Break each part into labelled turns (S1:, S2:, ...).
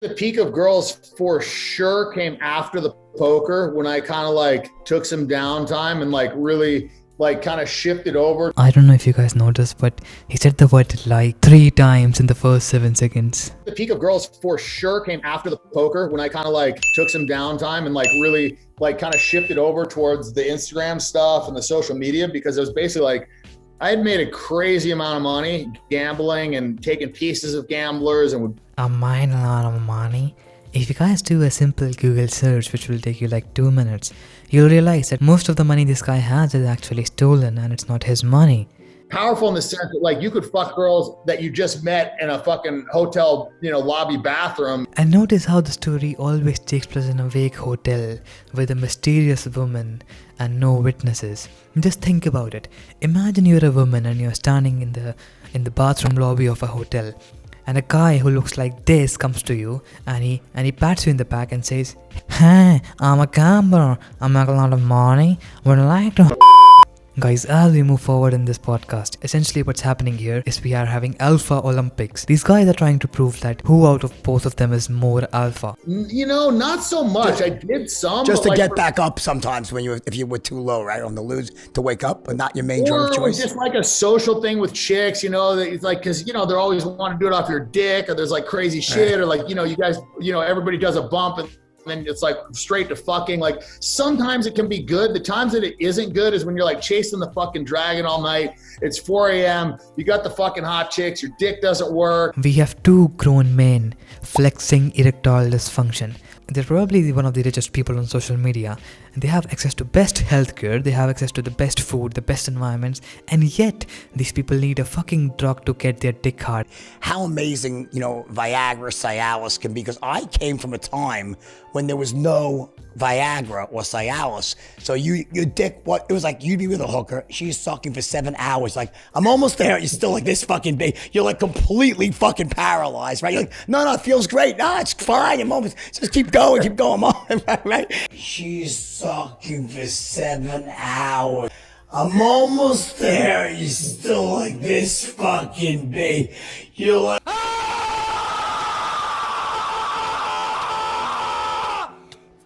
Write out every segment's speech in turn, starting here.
S1: The peak of girls for sure came after the poker, when I kind of like took some downtime and like really like kind of shifted over.
S2: I don't know if you guys noticed, but he said the word like 3 times in the first 7 seconds.
S1: The peak of girls for sure came after the poker, when I kind of like took some downtime and like really like kind of shifted over towards the Instagram stuff and the social media, because it was basically like I had made a crazy amount of money gambling and taking pieces of gamblers and would
S2: I made a lot of money. If you guys do a simple Google search, which will take you like 2 minutes, you'll realize that most of the money this guy has is actually stolen and it's not his money.
S1: powerful in the sense that like you could fuck girls that you just met in a fucking hotel, lobby bathroom.
S2: And notice how the story always takes place in a vague hotel with a mysterious woman and no witnesses. Just think about it. Imagine you're a woman and you're standing in the bathroom lobby of a hotel, and a guy who looks like this comes to you and he pats you in the back and says, "Hey, I'm a gambler. I make a lot of money. Would you like to..." Guys, as we move forward in this podcast, essentially what's happening here is we are having Alpha Olympics. These guys are trying to prove that who out of both of them is more alpha.
S1: Not so much. I did some.
S3: Just to get back up sometimes if you were too low, right? On the lose to wake up, but not your main drug of choice.
S1: Just like a social thing with chicks, that it's like, because, they're always want to do it off your dick, or there's like crazy shit, or like, you guys, everybody does a bump and then it's like straight to fucking. Like sometimes it can be good. The times that it isn't good is when you're like chasing the fucking dragon all night. It's 4 a.m. You got the fucking hot chicks. Your dick doesn't work.
S2: We have two grown men flexing erectile dysfunction. They're probably one of the richest people on social media. They have access to best healthcare, they have access to the best food, the best environments, and yet these people need a fucking drug to get their dick hard.
S3: How amazing, Viagra, Cialis can be, because I came from a time when there was no Viagra or Cialis. So your dick, it was like you'd be with a hooker, she's sucking for 7 hours. Like, I'm almost there, you're still like this fucking big. You're like completely fucking paralyzed, right? You're like, no, it feels great. No, it's fine. Just keep going, right? She's sucking for 7 hours. I'm almost there. You're still like this fucking big. You're like,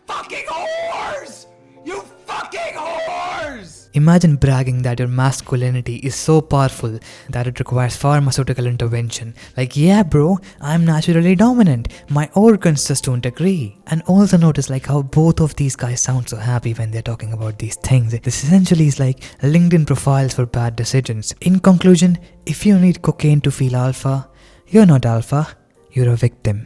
S3: fucking whores! You fucking whores!
S2: Imagine bragging that your masculinity is so powerful that it requires pharmaceutical intervention. Like, yeah bro, I'm naturally dominant. My organs just don't agree. And also notice like how both of these guys sound so happy when they're talking about these things. This essentially is like LinkedIn profiles for bad decisions. In conclusion, if you need cocaine to feel alpha, you're not alpha, you're a victim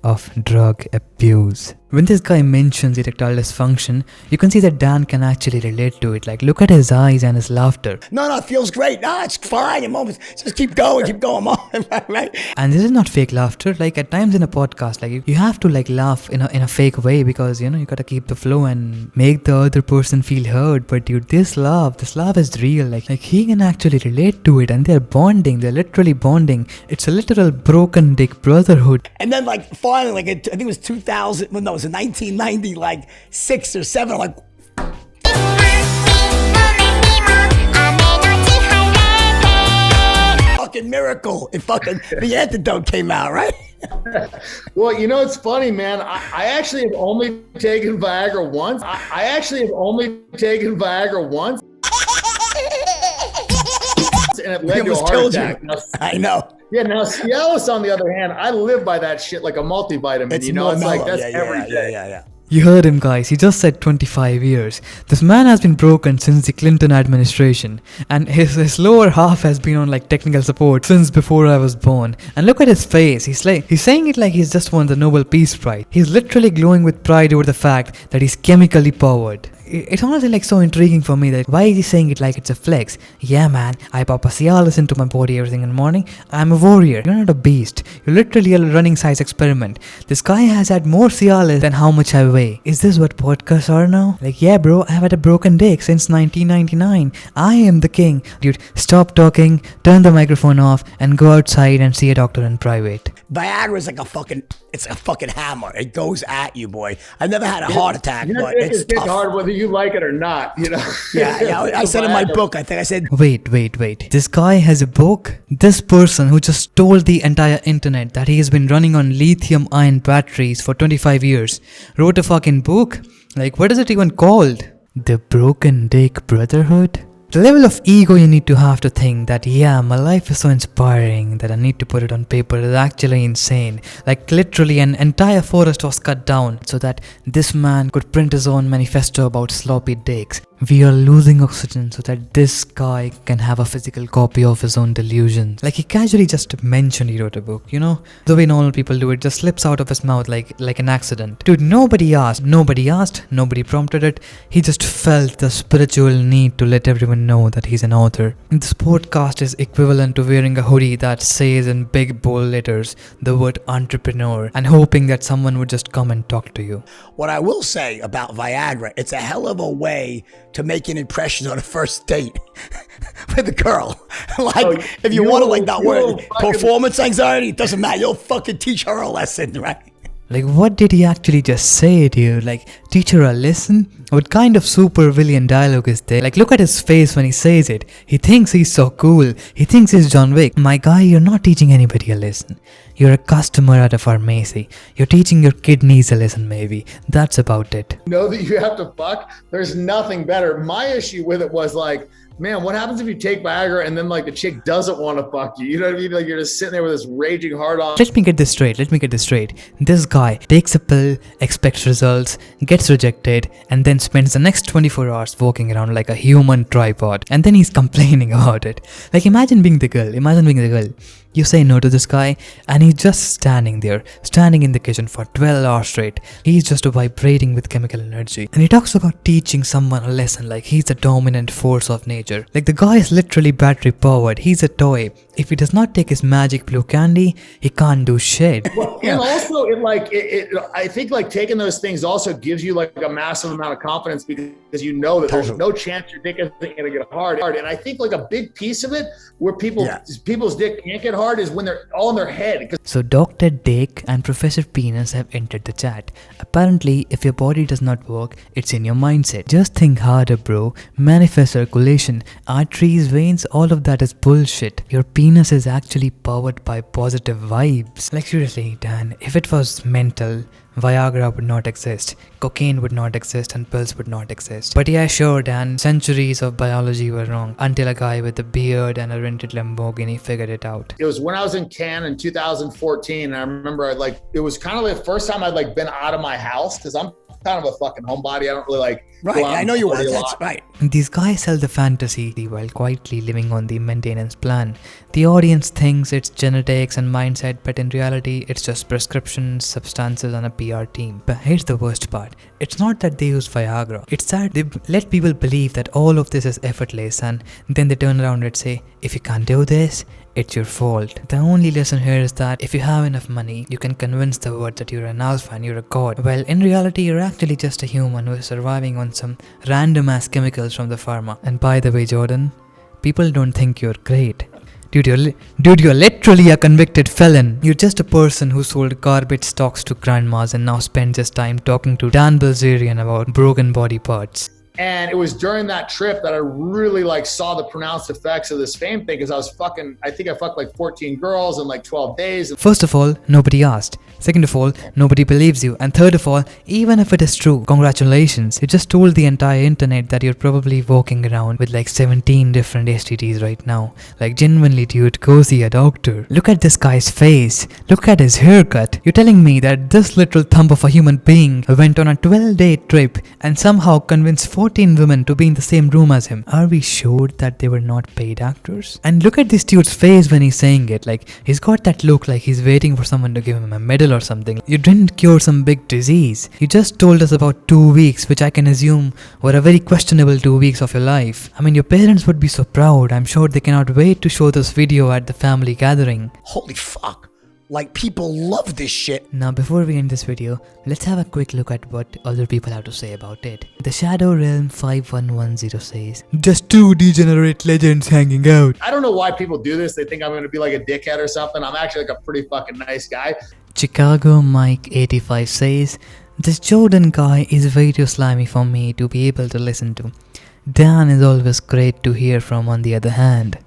S2: of drug abuse. When this guy mentions erectile dysfunction, you can see that Dan can actually relate to it. Like, look at his eyes and his laughter.
S3: No, it feels great. No, it's fine. Just keep going, right?
S2: And this is not fake laughter. Like, at times in a podcast, like you have to like laugh in a fake way, because you gotta keep the flow and make the other person feel heard. But dude, this laugh is real. Like he can actually relate to it, and they're bonding. They're literally bonding. It's a literal broken dick brotherhood.
S3: And then like finally, like I think it was 2000. Well, no, it was in 1990, like 6 or 7. Like, fucking miracle! The antidote came out, right?
S1: Well, it's funny, man. I actually have only taken Viagra once. And it led to a heart attack.
S3: I know.
S1: Yeah, now Cialis, on the other hand, I live by that shit like a multivitamin.
S3: It's
S1: like that's every day.
S3: Yeah.
S2: You heard him, guys. He just said 25 years. This man has been broken since the Clinton administration, and his lower half has been on like technical support since before I was born. And look at his face. He's saying it like he's just won the Nobel Peace Prize. He's literally glowing with pride over the fact that he's chemically powered. It's honestly like so intriguing for me that why is he saying it like it's a flex? Yeah man, I pop a Cialis into my body every single morning. I'm a warrior. You're not a beast. You're literally a running size experiment. This guy has had more Cialis than how much I weigh. Is this what podcasts are now? Like, yeah bro, I've had a broken dick since 1999. I am the king. Dude, stop talking, turn the microphone off, and go outside and see a doctor in private.
S3: Viagra is like it's a fucking hammer. It goes at you, boy. I never had a heart attack, but it's
S1: dick
S3: tough.
S1: hard whether you like it or not, you know?
S3: Yeah, I said in my book, I said...
S2: Wait. This guy has a book? This person who just told the entire internet that he has been running on lithium-ion batteries for 25 years wrote a fucking book? Like, what is it even called? The Broken Dick Brotherhood? The level of ego you need to have to think that, yeah, my life is so inspiring that I need to put it on paper is actually insane. Like, literally an entire forest was cut down so that this man could print his own manifesto about sloppy dicks. We are losing oxygen so that this guy can have a physical copy of his own delusions. Like, he casually just mentioned he wrote a book, you know? The way normal people do it, just slips out of his mouth like an accident. Dude, nobody asked, nobody prompted it. He just felt the spiritual need to let everyone know that he's an author. This podcast is equivalent to wearing a hoodie that says in big bold letters the word entrepreneur and hoping that someone would just come and talk to you.
S3: What I will say about Viagra, it's a hell of a way to make an impression on a first date with a girl. Like, if you want to, like, that word, performance anxiety, it doesn't matter. You'll fucking teach her a lesson, right?
S2: Like, what did he actually just say, dude? Like, teach her a lesson? What kind of super villain dialogue is there? Like, look at his face when he says it. He thinks he's so cool. He thinks he's John Wick. My guy, you're not teaching anybody a lesson. You're a customer at a pharmacy. You're teaching your kidneys a lesson, maybe. That's about it.
S1: Know that you have to fuck. There's nothing better. My issue with it was like, man, what happens if you take Viagra and then like the chick doesn't want to fuck you? You know what I mean? Like, you're just sitting there with this raging hard on.
S2: Let me get this straight. This guy takes a pill, expects results, gets rejected, and then spends the next 24 hours walking around like a human tripod. And then he's complaining about it. Like, imagine being the girl. You say no to this guy, and he's just standing in the kitchen for 12 hours straight. He's just vibrating with chemical energy. And he talks about teaching someone a lesson like he's the dominant force of nature. Like, the guy is literally battery powered. He's a toy. If he does not take his magic blue candy, he can't do shit.
S1: Well, and also, I think like taking those things also gives you like a massive amount of confidence because you know that there's no chance your dick isn't going to get hard. And I think like a big piece of it where people's dick can't get hard is when they're all in their head.
S2: So Dr. Dick and Professor Penis have entered the chat. Apparently, if your body does not work, it's in your mindset. Just think harder, bro. Manifest circulation, arteries, veins, all of that is bullshit. Your penis is actually powered by positive vibes. Like, seriously, Dan, if it was mental, Viagra would not exist, cocaine would not exist, and pills would not exist. But yeah, sure, Dan, centuries of biology were wrong until a guy with a beard and a rented Lamborghini figured it out.
S1: It was when I was in Cannes in 2014, and I remember it was kind of the first time I'd like been out of my house because I'm kind of a fucking homebody. I don't really like.
S3: Right, I know you were. That's right.
S2: These guys sell the fantasy while quietly living on the maintenance plan. The audience thinks it's genetics and mindset, but in reality, it's just prescriptions, substances, and a PR team. But here's the worst part. It's not that they use Viagra. It's that they let people believe that all of this is effortless, and then they turn around and say, if you can't do this, it's your fault. The only lesson here is that if you have enough money, you can convince the world that you're an alpha and you're a god. Well, in reality, you're actually just a human who is surviving on some random ass chemicals from the pharma. And by the way, Jordan, people don't think you're great. Dude, you're literally a convicted felon. You're just a person who sold garbage stocks to grandmas and now spends his time talking to Dan Bilzerian about broken body parts.
S1: And it was during that trip that I really like saw the pronounced effects of this fame thing because I think I fucked like 14 girls in like 12 days.
S2: First of all, nobody asked. Second of all, nobody believes you. And third of all, even if it is true, congratulations. You just told the entire internet that you're probably walking around with like 17 different STDs right now. Like, genuinely, dude, go see a doctor. Look at this guy's face. Look at his haircut. You're telling me that this little thumb of a human being went on a 12-day trip and somehow convinced 14 women to be in the same room as him. Are we sure that they were not paid actors? And look at this dude's face when he's saying it. Like, he's got that look like he's waiting for someone to give him a medal or something. You didn't cure some big disease. You just told us about 2 weeks, which I can assume were a very questionable 2 weeks of your life. I mean, your parents would be so proud. I'm sure they cannot wait to show this video at the family gathering.
S3: Holy fuck. Like, people love this shit.
S2: Now before we end this video, let's have a quick look at what other people have to say about it. The Shadow Realm 5110 says, just two degenerate legends hanging out.
S1: I don't know why people do this. They think I'm going to be like a dickhead or something. I'm actually like a pretty fucking nice guy.
S2: Chicago Mike 85 says, this Jordan guy is way too slimy for me to be able to listen to. Dan is always great to hear from on the other hand.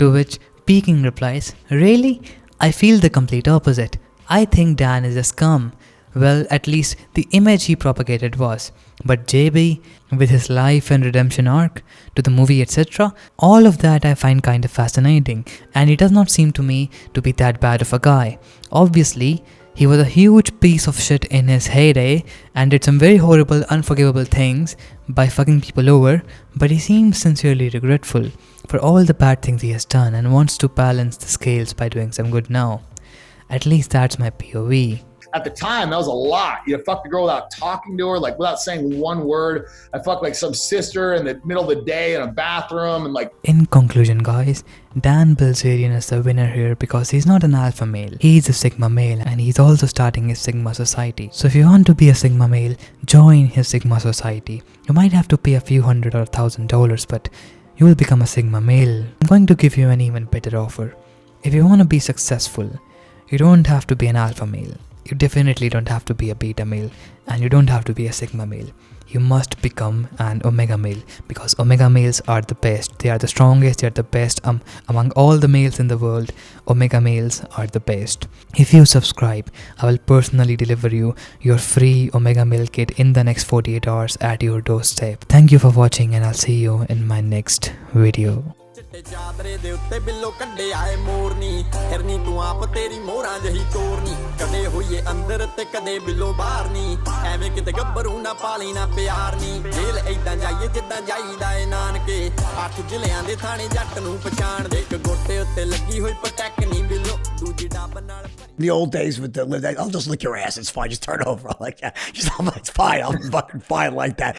S2: To which Peking replies, really? I feel the complete opposite. I think Dan is a scum. Well, at least the image he propagated was. But JB, with his life and redemption arc, to the movie etc., all of that I find kind of fascinating, and he does not seem to me to be that bad of a guy. Obviously, he was a huge piece of shit in his heyday and did some very horrible, unforgivable things by fucking people over, but he seems sincerely regretful for all the bad things he has done and wants to balance the scales by doing some good now. At least that's my POV.
S1: At the time, that was a lot. You fucked a girl without talking to her, like without saying one word. I fucked like some sister in the middle of the day in a bathroom and like...
S2: In conclusion guys, Dan Bilzerian is the winner here because he's not an alpha male. He's a sigma male and he's also starting his sigma society. So if you want to be a sigma male, join his sigma society. You might have to pay a few $100 or $1,000, but you will become a sigma male. I'm going to give you an even better offer. If you want to be successful, you don't have to be an alpha male. You definitely don't have to be a beta male, and you don't have to be a sigma male. You must become an omega male, because omega males are the best. They are the strongest, they are the best. Among all the males in the world, omega males are the best. If you subscribe, I will personally deliver you your free omega male kit in the next 48 hours at your doorstep. Thank you for watching, and I'll see you in my next video.
S4: ਚਾਦਰੇ ਦੇ ਉੱਤੇ ਬਿੱਲੋ ਕੰਡੇ ਆਏ ਮੋਰਨੀ ਫਿਰਨੀ ਤੂੰ ਆਪ ਤੇਰੀ ਮੋਹਰਾਂ ਜਹੀ ਤੋਰਨੀ ਕਦੇ ਹੋਈਏ ਅੰਦਰ ਤੇ ਕਦੇ ਬਿੱਲੋ ਬਾਹਰ ਨੀ ਐਵੇਂ ਕਿਤੇ ਗੱਭਰੂ ਨਾ ਪਾਲੀ ਨਾ ਪਿਆਰ ਨੀ ਜੇਲ ਏਦਾਂ ਜਾਈਏ ਜਿੱਦਾਂ ਜਾਈਦਾ ਏ ਨਾਨਕੇ 8 ਜ਼ਿਲ੍ਹਿਆਂ ਦੇ ਥਾਣੇ ਜੱਟ ਨੂੰ ਪਛਾਣ ਦੇ ਇੱਕ ਗੋਟੇ ਉੱਤੇ ਲੱਗੀ ਹੋਈ ਪਟੈਕ ਨੀ ਬਿੱਲੋ ਦੂਜੀ ਡੱਬ ਨਾਲ
S3: The old days with the, I'll just lick your ass, it's fine, just turn over. I'm like, yeah, just, I'm like, it's fine, I'm fucking fine like that.